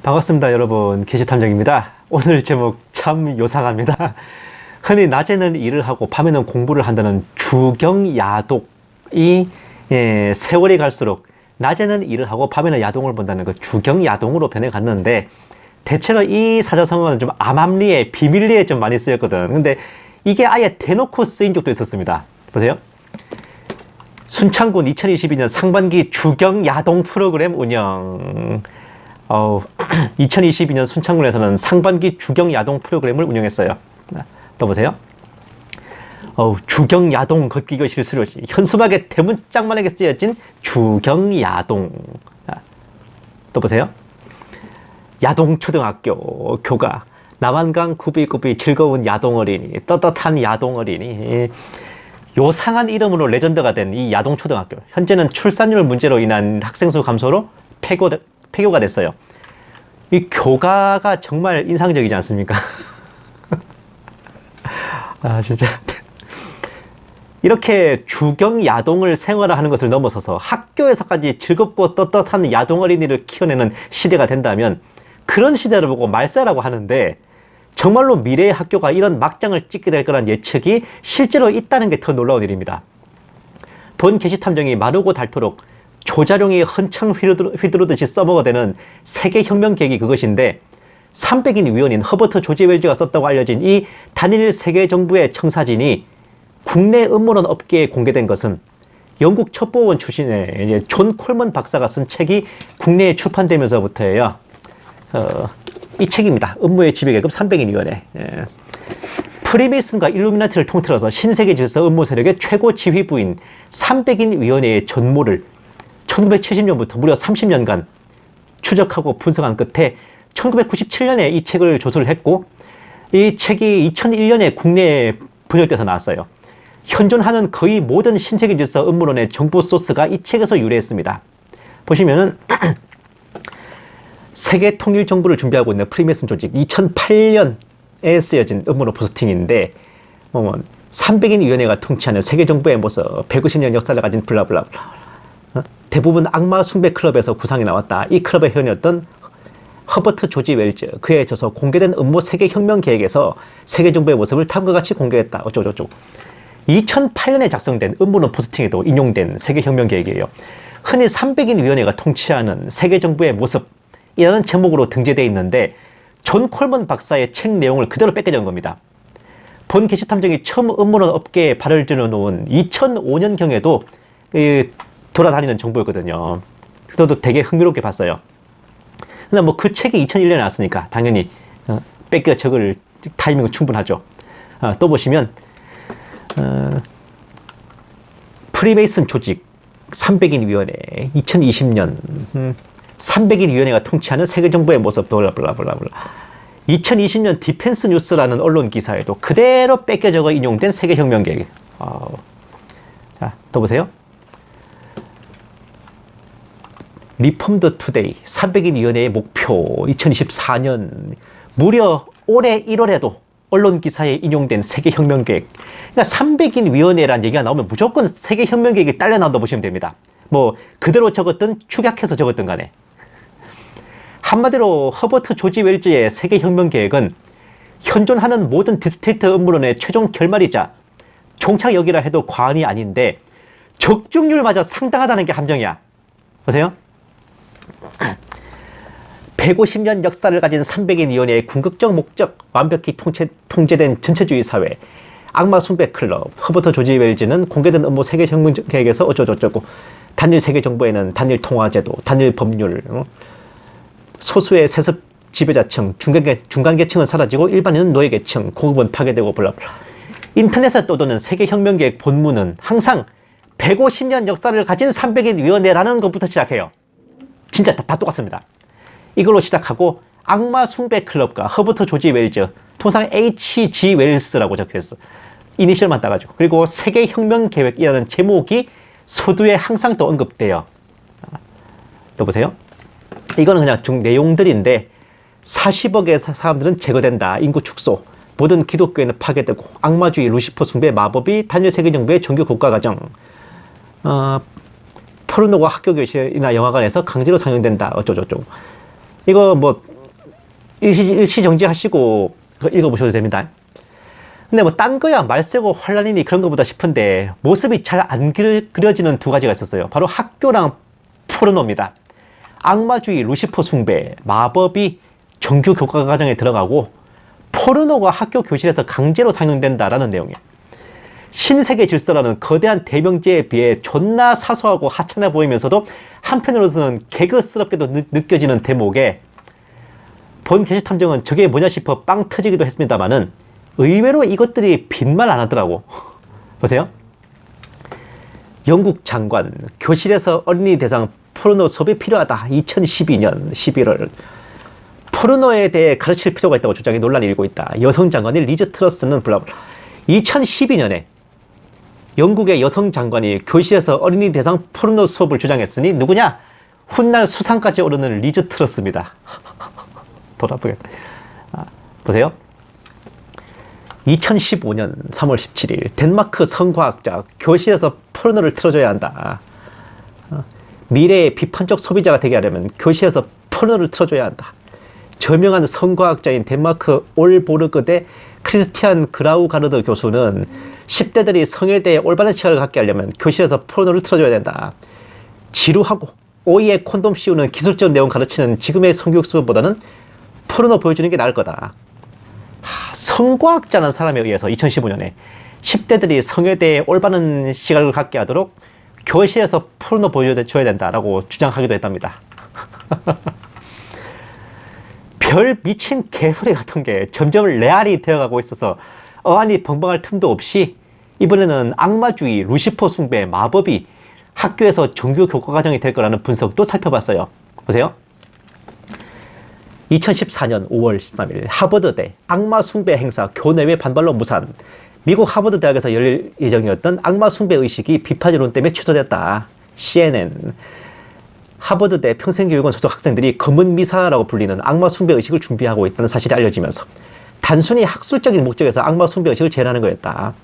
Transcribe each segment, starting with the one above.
반갑습니다, 여러분. 게시탐정입니다. 오늘 제목 참 요상합니다. 흔히 낮에는 일을 하고 밤에는 공부를 한다는 주경야독이 세월이 갈수록 낮에는 일을 하고 밤에는 야동을 본다는 그 주경야동으로 변해갔는데, 대체로 이 사자성어는 좀 암암리에 비밀리에 좀 많이 쓰였거든. 근데 이게 아예 대놓고 쓰인 적도 있었습니다. 보세요. 순창군 2022년 상반기 주경야동 프로그램 운영. 2022년 순창군에서는 상반기 주경야동 프로그램을 운영했어요. 또 보세요. 주경야동 걷기가 실수로 현수막에 대문짝만하게 쓰여진 주경야동. 또 보세요. 야동초등학교 교가 남한강 구비구비 즐거운 야동어린이 떳떳한 야동어린이. 요상한 이름으로 레전드가 된 이 야동초등학교, 현재는 출산율 문제로 인한 학생수 감소로 폐교가 됐어요. 이 교가가 정말 인상적이지 않습니까? 아, 진짜. 이렇게 주경야동을 생활화하는 것을 넘어서서 학교에서까지 즐겁고 떳떳한 야동어린이를 키워내는 시대가 된다면, 그런 시대를 보고 말세라고 하는데, 정말로 미래의 학교가 이런 막장을 찍게 될 거란 예측이 실제로 있다는 게 더 놀라운 일입니다. 본 게시탐정이 마르고 닳도록 조자룡이 헌창 휘두르듯이 써먹어대는 세계혁명 계획이 그것인데, 300인 위원인 허버트 조지 웰즈가 썼다고 알려진 이 단일 세계정부의 청사진이 국내 음모론 업계에 공개된 것은 영국 첩보원 출신의 존 콜먼 박사가 쓴 책이 국내에 출판되면서부터예요. 이 책입니다. 음모의 지배계급 300인 위원회. 프리메이슨과 일루미나티를 통틀어서 신세계 질서 음모 세력의 최고 지휘부인 300인 위원회의 전모를 1970년부터 무려 30년간 추적하고 분석한 끝에 1997년에 이 책을 조서를 했고, 이 책이 2001년에 국내에 번역돼서 나왔어요. 현존하는 거의 모든 신세계 질서 음모론의 정보 소스가 이 책에서 유래했습니다. 보시면은 세계 통일 정부를 준비하고 있는 프리메이슨 조직 2008년에 쓰여진 음모론 포스팅인데, 300인 위원회가 통치하는 세계 정부의 모습, 150년 역사를 가진 블라블라. 대부분 악마 숭배 클럽에서 구상이 나왔다. 이 클럽의 회원이었던 허버트 조지 웰즈, 그에 져서 공개된 음모 세계혁명 계획에서 세계 정부의 모습을 다음과 같이 공개했다. 어쩌고저쩌고. 2008년에 작성된 음모론 포스팅에도 인용된 세계혁명 계획이에요. 흔히 300인 위원회가 통치하는 세계 정부의 모습이라는 제목으로 등재되어 있는데, 존 콜먼 박사의 책 내용을 그대로 뺏겨준 겁니다. 본 게시탐정이 처음 음모론 업계에 발을 들여놓은 2005년경에도 돌아다니는 정보였거든요. 저도 되게 흥미롭게 봤어요. 근데 뭐 그 책이 2001년에 나왔으니까 당연히 뺏겨 적을 타이밍은 충분하죠. 또 보시면 프리메이슨 조직 300인 위원회 2020년 300인 위원회가 통치하는 세계 정부의 모습 블라블라블라블라. 2020년 디펜스 뉴스라는 언론 기사에도 그대로 뺏겨 적어 인용된 세계혁명 계획. 자, 또 보세요. 리폼드 투데이 300인 위원회의 목표 2024년, 무려 올해 1월에도 언론 기사에 인용된 세계혁명 계획. 그러니까 300인 위원회라는 얘기가 나오면 무조건 세계혁명 계획이 딸려 나온다고 보시면 됩니다. 뭐 그대로 적었든 축약해서 적었든 간에. 한마디로 허버트 조지 웰즈의 세계혁명 계획은 현존하는 모든 딥스테이트 음모론의 최종 결말이자 종착역이라 해도 과언이 아닌데, 적중률마저 상당하다는 게 함정이야. 보세요. 150년 역사를 가진 300인 위원회의 궁극적 목적, 완벽히 통제된 전체주의 사회, 악마 숭배 클럽, 허버트 조지 웰즈는 공개된 음모 세계혁명 계획에서 어쩌고저쩌고, 단일 세계 정부에는 단일 통화제도, 단일 법률, 소수의 세습 지배자층, 중간계층은 사라지고 일반인은 노예계층, 고급은 파괴되고 블라블라. 인터넷에 떠도는 세계혁명 계획 본문은 항상 150년 역사를 가진 300인 위원회라는 것부터 시작해요. 진짜 다 똑같습니다. 이걸로 시작하고 악마 숭배 클럽과 허버트 조지 웰즈, 통상 H.G. 웰스라고 적혀있어. 이니셜만 따가지고. 그리고 세계혁명 계획이라는 제목이 서두에 항상 또 언급돼요. 또 보세요. 이거는 그냥 내용들인데, 40억의 사람들은 제거된다. 인구 축소. 모든 기독교에는 파괴되고, 악마주의, 루시퍼 숭배, 마법이 단일 세계정부의 정규 국가과정. 포르노가 학교 교실이나 영화관에서 강제로 상영된다. 어쩌고저쩌고. 이거 뭐 일시 정지하시고 읽어보셔도 됩니다. 근데 뭐 딴 거야 말세고 혼란이니 그런 거보다 싶은데 모습이 잘 안 그려지는 두 가지가 있었어요. 바로 학교랑 포르노입니다. 악마주의 루시퍼 숭배, 마법이 정규 교과 과정에 들어가고 포르노가 학교 교실에서 강제로 상영된다라는 내용이에요. 신세계 질서라는 거대한 대명제에 비해 존나 사소하고 하찮아 보이면서도 한편으로서는 개그스럽게도 느껴지는 대목에 본 게시탐정은 저게 뭐냐 싶어 빵 터지기도 했습니다만은 의외로 이것들이 빈말 안 하더라고. 보세요. 영국 장관, 교실에서 어린이 대상 포르노 수업이 필요하다. 2012년 11월. 포르노에 대해 가르칠 필요가 있다고 주장해 논란이 일고 있다. 여성 장관인 리즈 트러스는 블라블라. 2012년에 영국의 여성 장관이 교실에서 어린이 대상 포르노 수업을 주장했으니 누구냐? 훗날 수상까지 오르는 리즈 트러스입니다. 돌아보겠다. 보세요. 2015년 3월 17일 덴마크 성과학자 교실에서 포르노를 틀어줘야 한다. 미래의 비판적 소비자가 되게 하려면 교실에서 포르노를 틀어줘야 한다. 저명한 성과학자인 덴마크 올보르그대 크리스티안 그라우가르드 교수는 10대들이 성에 대해 올바른 시각을 갖게 하려면 교실에서 포르노를 틀어줘야 된다. 지루하고 오이에 콘돔 씌우는 기술적 내용 가르치는 지금의 성교육 수업보다는 포르노 보여주는 게 나을 거다. 성과학자라는 사람에 의해서 2015년에 10대들이 성에 대해 올바른 시각을 갖게 하도록 교실에서 포르노 보여줘야 된다라고 주장하기도 했답니다. 별 미친 개소리 같은 게 점점 레알이 되어가고 있어서 어안이 벙벙할 틈도 없이 이번에는 악마주의, 루시퍼 숭배, 마법이 학교에서 정규 교과 과정이 될 거라는 분석도 살펴봤어요. 보세요. 2014년 5월 13일 하버드대 악마 숭배 행사 교내외 반발로 무산. 미국 하버드 대학에서 열릴 예정이었던 악마 숭배 의식이 비판 여론 때문에 취소됐다. CNN. 하버드대 평생교육원 소속 학생들이 검은 미사라고 불리는 악마 숭배 의식을 준비하고 있다는 사실이 알려지면서 단순히 학술적인 목적에서 악마 숭배 의식을 제안하는 거였다.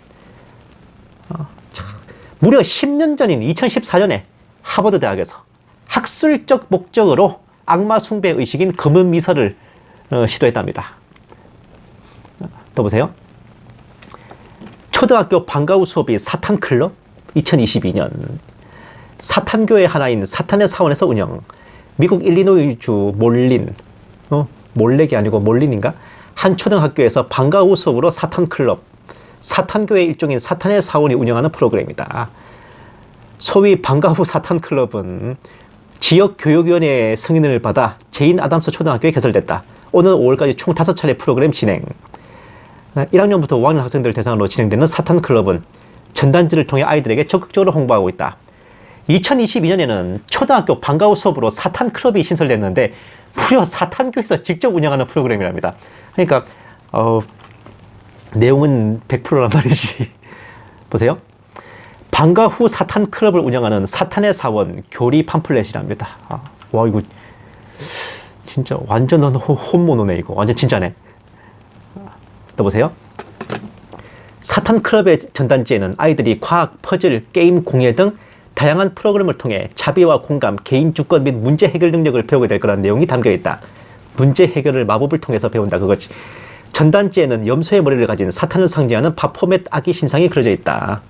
무려 10년 전인 2014년에 하버드 대학에서 학술적 목적으로 악마 숭배 의식인 검은 미사를 시도했답니다. 또 보세요. 초등학교 방과후 수업이 사탄 클럽 2022년. 사탄교회 하나인 사탄의 사원에서 운영. 미국 일리노이주 몰린, 몰렉이 아니고 몰린인가? 한 초등학교에서 방과후 수업으로 사탄 클럽, 사탄교회 일종인 사탄의 사원이 운영하는 프로그램이다. 소위 방과후 사탄 클럽은 지역교육위원회의 승인을 받아 제인 아담스 초등학교에 개설됐다. 오는 5월까지 총 5차례 프로그램 진행. 1학년부터 5학년 학생들 대상으로 진행되는 사탄 클럽은 전단지를 통해 아이들에게 적극적으로 홍보하고 있다. 2022년에는 초등학교 방과후 수업으로 사탄 클럽이 신설됐는데 무려 사탄교에서 직접 운영하는 프로그램이랍니다. 그러니까 내용은 100%란 말이지. 보세요. 방과후 사탄 클럽을 운영하는 사탄의 사원 교리 팜플렛이랍니다. 와 이거 진짜 완전 혼모노네. 이거 완전 진짜네. 또 보세요. 사탄 클럽의 전단지에는 아이들이 과학, 퍼즐, 게임, 공예 등 다양한 프로그램을 통해 자비와 공감, 개인 주권 및 문제 해결 능력을 배우게 될 거라는 내용이 담겨있다. 문제 해결을 마법을 통해서 배운다 그거지. 전단지에는 염소의 머리를 가진 사탄을 상징하는 바포멧 아기 신상이 그려져 있다.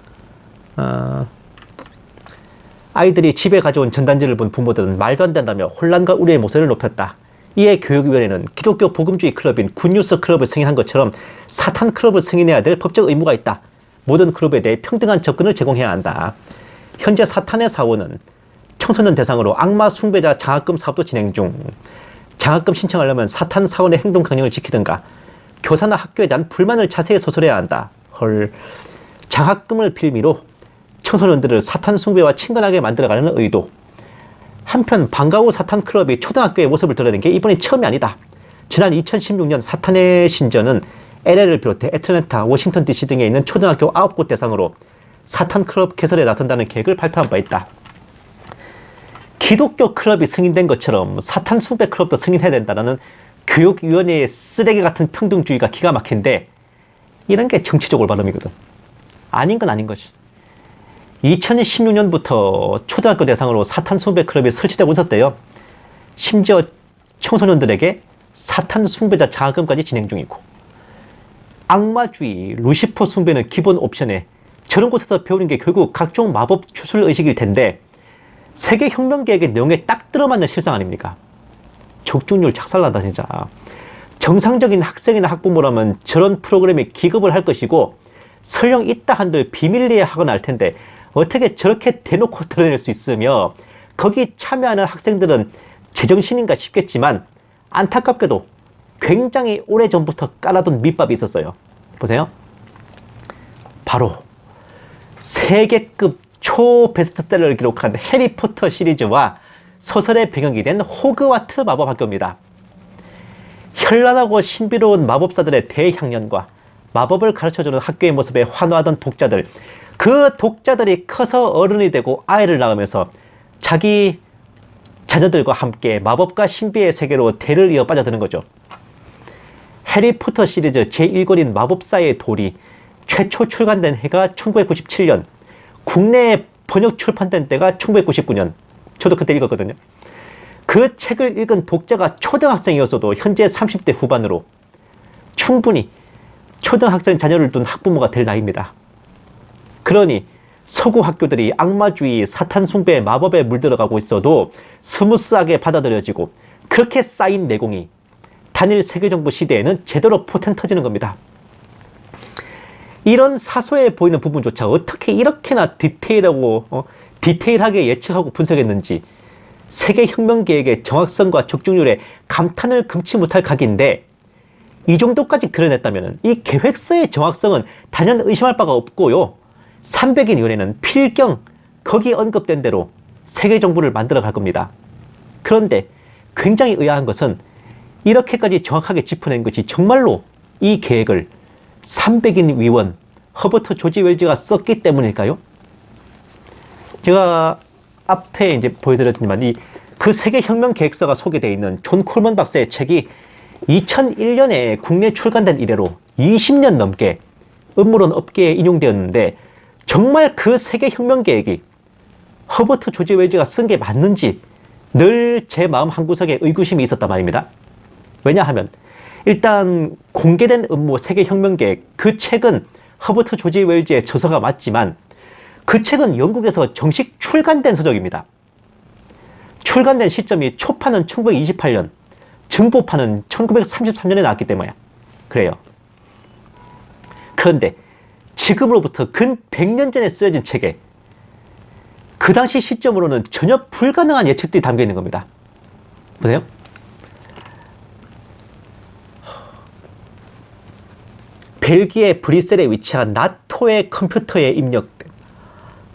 아이들이 집에 가져온 전단지를 본 부모들은 말도 안 된다며 혼란과 우려의 목소리를 높였다. 이에 교육위원회는 기독교 복음주의 클럽인 굿뉴스 클럽을 승인한 것처럼 사탄 클럽을 승인해야 될 법적 의무가 있다. 모든 클럽에 대해 평등한 접근을 제공해야 한다. 현재 사탄의 사원은 청소년 대상으로 악마 숭배자 장학금 사업도 진행 중. 장학금 신청하려면 사탄 사원의 행동 강령을 지키든가 교사나 학교에 대한 불만을 자세히 서술해야 한다. 헐. 장학금을 빌미로 청소년들을 사탄 숭배와 친근하게 만들어가려는 의도. 한편 방과후 사탄 클럽이 초등학교의 모습을 드러낸 게 이번이 처음이 아니다. 지난 2016년 사탄의 신전은 LA를 비롯해 애틀랜타, 워싱턴 DC 등에 있는 초등학교 9곳 대상으로 사탄 클럽 개설에 나선다는 계획을 발표한 바 있다. 기독교 클럽이 승인된 것처럼 사탄 숭배 클럽도 승인해야 된다는 교육위원회의 쓰레기 같은 평등주의가 기가 막힌데 이런 게 정치적 올바름이거든. 아닌 건 아닌 거지. 2016년부터 초등학교 대상으로 사탄 숭배 클럽이 설치되고 있었대요. 심지어 청소년들에게 사탄 숭배자 장학금까지 진행 중이고, 악마주의, 루시퍼 숭배는 기본 옵션에 저런 곳에서 배우는 게 결국 각종 마법 주술 의식일 텐데 세계혁명계획의 내용에 딱 들어맞는 실상 아닙니까? 적중률 작살난다 진짜. 정상적인 학생이나 학부모라면 저런 프로그램에 기급을 할 것이고 설령 있다 한들 비밀리에 하거나 할 텐데 어떻게 저렇게 대놓고 드러낼 수 있으며 거기 참여하는 학생들은 제정신인가 싶겠지만 안타깝게도 굉장히 오래전부터 깔아둔 밑밥이 있었어요. 보세요. 바로 세계급 초베스트셀러를 기록한 해리포터 시리즈와 소설의 배경이 된 호그와트 마법학교입니다. 현란하고 신비로운 마법사들의 대향연과 마법을 가르쳐주는 학교의 모습에 환호하던 독자들, 그 독자들이 커서 어른이 되고 아이를 낳으면서 자기 자녀들과 함께 마법과 신비의 세계로 대를 이어 빠져드는 거죠. 해리포터 시리즈 제1권인 마법사의 돌이 최초 출간된 해가 1997년, 국내에 번역 출판된 때가 1999년. 저도 그때 읽었거든요. 그 책을 읽은 독자가 초등학생이었어도 현재 30대 후반으로 충분히 초등학생 자녀를 둔 학부모가 될 나이입니다. 그러니 서구 학교들이 악마주의, 사탄 숭배, 마법에 물들어가고 있어도 스무스하게 받아들여지고 그렇게 쌓인 내공이 단일 세계정부 시대에는 제대로 포텐 터지는 겁니다. 이런 사소해 보이는 부분조차 어떻게 이렇게나 디테일하게 예측하고 분석했는지 세계혁명 계획의 정확성과 적중률에 감탄을 금치 못할 각인데, 이 정도까지 그려냈다면 이 계획서의 정확성은 단연 의심할 바가 없고요. 300인 위원회는 필경 거기 언급된 대로 세계정부를 만들어 갈 겁니다. 그런데 굉장히 의아한 것은 이렇게까지 정확하게 짚어낸 것이 정말로 이 계획을 300인 위원 허버트 조지 웰즈가 썼기 때문일까요? 제가 앞에 이제 보여드렸지만 그 세계혁명 계획서가 소개되어 있는 존 콜먼 박사의 책이 2001년에 국내 출간된 이래로 20년 넘게 음모론 업계에 인용되었는데 정말 그 세계혁명 계획이 허버트 조지 웰즈가 쓴 게 맞는지 늘 제 마음 한구석에 의구심이 있었단 말입니다. 왜냐하면 일단 공개된 음모 세계혁명 계획, 그 책은 허버트 조지 웰즈의 저서가 맞지만 그 책은 영국에서 정식 출간된 서적입니다. 출간된 시점이 초판은 1928년, 증보판은 1933년에 나왔기 때문에 그래요. 그런데 지금으로부터 근 100년 전에 쓰여진 책에 그 당시 시점으로는 전혀 불가능한 예측들이 담겨 있는 겁니다. 보세요. 벨기에 브뤼셀에 위치한 나토의 컴퓨터에 입력된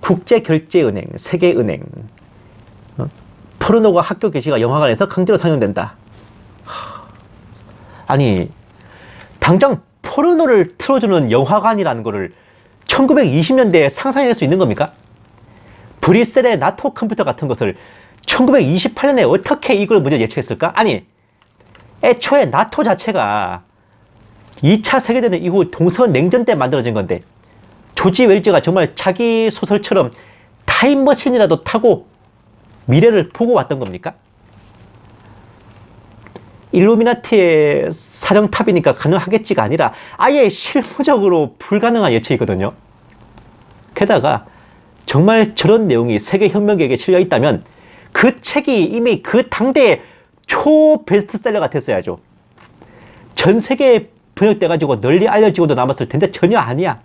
국제결제은행, 세계은행, 포르노가 학교 게시가 영화관에서 강제로 상영된다. 아니, 당장 포르노를 틀어주는 영화관이라는 거를 1920년대에 상상해낼 수 있는 겁니까? 브뤼셀의 나토 컴퓨터 같은 것을 1928년에 어떻게 이걸 먼저 예측했을까? 아니, 애초에 나토 자체가 2차 세계대전 이후 동서냉전 때 만들어진 건데 조지 웰즈가 정말 자기 소설처럼 타임머신이라도 타고 미래를 보고 왔던 겁니까? 일루미나티의 사령탑이니까 가능하겠지가 아니라 아예 실무적으로 불가능한 예측이거든요. 게다가 정말 저런 내용이 세계혁명계획에 실려 있다면 그 책이 이미 그 당대의 초베스트셀러가 됐어야죠. 전 세계에 번역돼가지고 널리 알려지고도 남았을 텐데 전혀 아니야.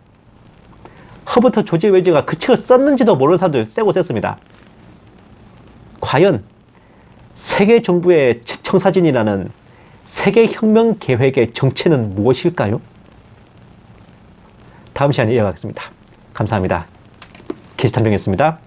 허버트 조지 웰즈가 그 책을 썼는지도 모르는 사람들 세고 셌습니다. 과연 세계 정부의 청사진이라는 세계혁명 계획의 정체는 무엇일까요? 다음 시간에 이어가겠습니다. 감사합니다. 게시탐정이었습니다.